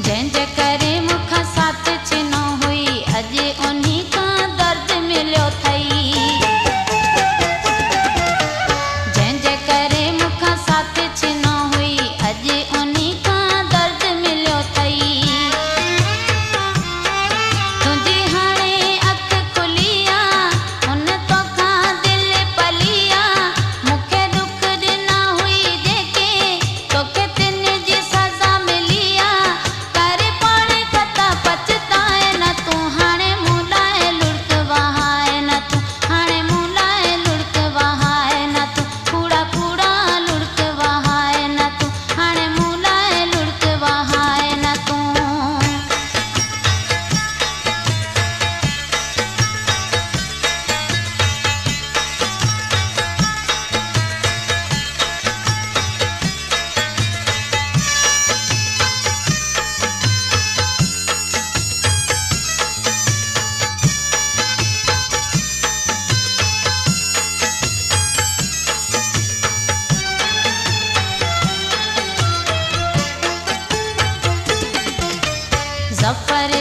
जंहिंजे करे मूंखां साथ छिनो हुई अॼु उन्ही खां दर्द मिलियो अथई। जंहिंजे करे मूंखां साथ छिनो हुई अॼु उन्ही खां दर्द मिलियो अथई। तुंहिंजी हाणे अखि खुली आहे उन तोखां दिलि पली आहे। मूंखे दुख ॾिना हुई जेके तोखे तिन जी सज़ा मिली आहे। करे पाणे कता पछताए न तूं हाणे मूं लाइ लुड़क वहाए न तूं हाणे मूं लाइ लुड़क वहाए न तूं कूड़ा कूड़ा लुड़क वहाए न तूं हाणे मूं लाइ लुड़क वहाए न तूं। ज़फ़र